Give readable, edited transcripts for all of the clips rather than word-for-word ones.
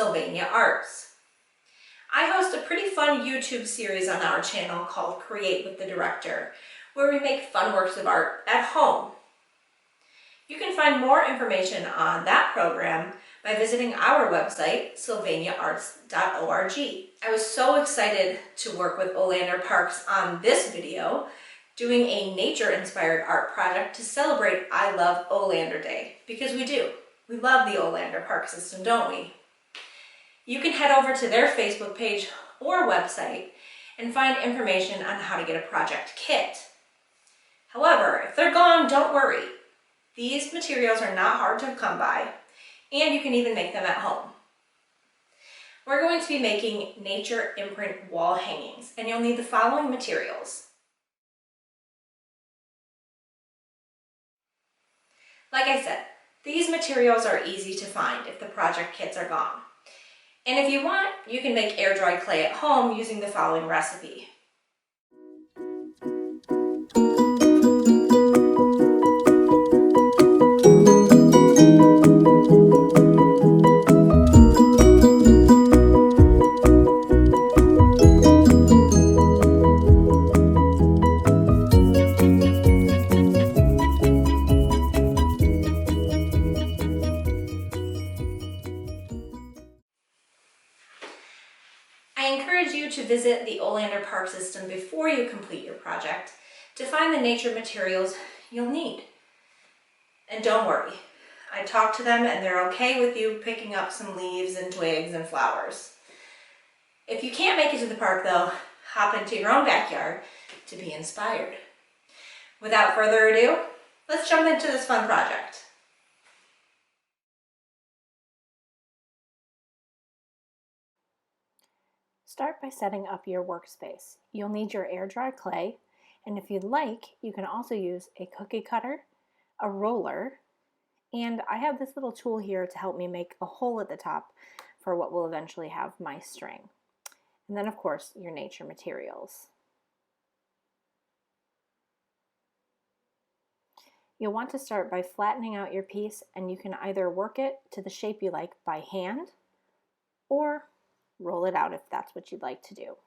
Sylvania Arts. I host a pretty fun YouTube series on our channel called Create with the Director, where we make fun works of art at home. You can find more information on that program by visiting our website, sylvaniaarts.org. I was so excited to work with Olander Parks on this video, doing a nature-inspired art project to celebrate I Love Olander Day, because we do. We love the Olander Park system, don't we? You can head over to their Facebook page or website and find information on how to get a project kit. However, if they're gone, don't worry. These materials are not hard to come by, and you can even make them at home. We're going to be making nature imprint wall hangings, and you'll need the following materials. Like I said, these materials are easy to find if the project kits are gone. And if you want, you can make air dry clay at home using the following recipe. I encourage you to visit the Olander Park system before you complete your project to find the nature materials you'll need. And don't worry, I talked to them and they're okay with you picking up some leaves and twigs and flowers. If you can't make it to the park though, hop into your own backyard to be inspired. Without further ado, let's jump into this fun project. Start by setting up your workspace. You'll need your air dry clay, and if you'd like, you can also use a cookie cutter, a roller, and I have this little tool here to help me make a hole at the top for what will eventually have my string. And then of course, your nature materials. You'll want to start by flattening out your piece, and you can either work it to the shape you like by hand or roll it out if that's what you'd like to do.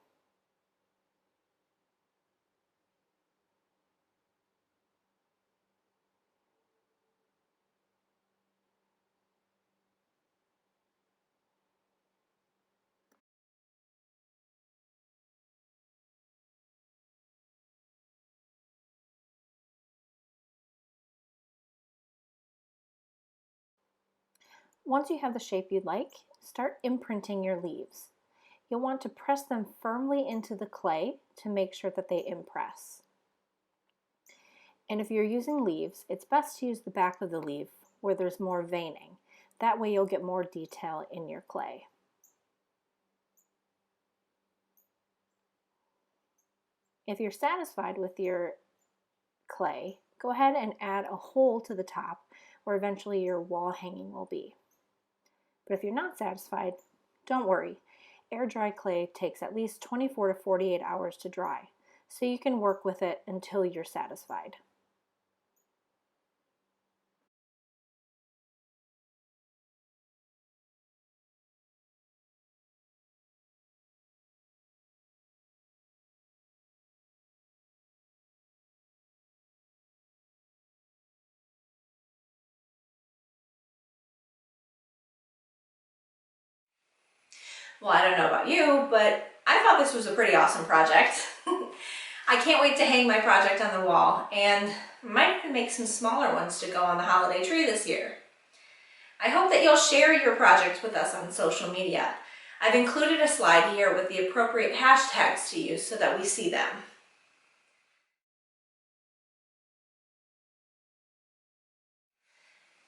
Once you have the shape you'd like, start imprinting your leaves. You'll want to press them firmly into the clay to make sure that they impress. And if you're using leaves, it's best to use the back of the leaf where there's more veining. That way you'll get more detail in your clay. If you're satisfied with your clay, go ahead and add a hole to the top where eventually your wall hanging will be. But if you're not satisfied, don't worry. Air dry clay takes at least 24 to 48 hours to dry, so you can work with it until you're satisfied. Well, I don't know about you, but I thought this was a pretty awesome project. I can't wait to hang my project on the wall, and might even make some smaller ones to go on the holiday tree this year. I hope that you'll share your projects with us on social media. I've included a slide here with the appropriate hashtags to use so that we see them.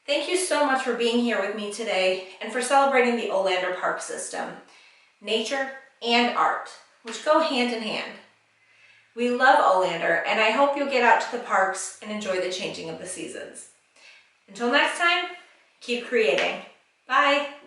Thank you so much for being here with me today and for celebrating the Olander Park system, nature and art, which go hand in hand. We love Olander, and I hope you'll get out to the parks and enjoy the changing of the seasons. Until next time, keep creating. Bye.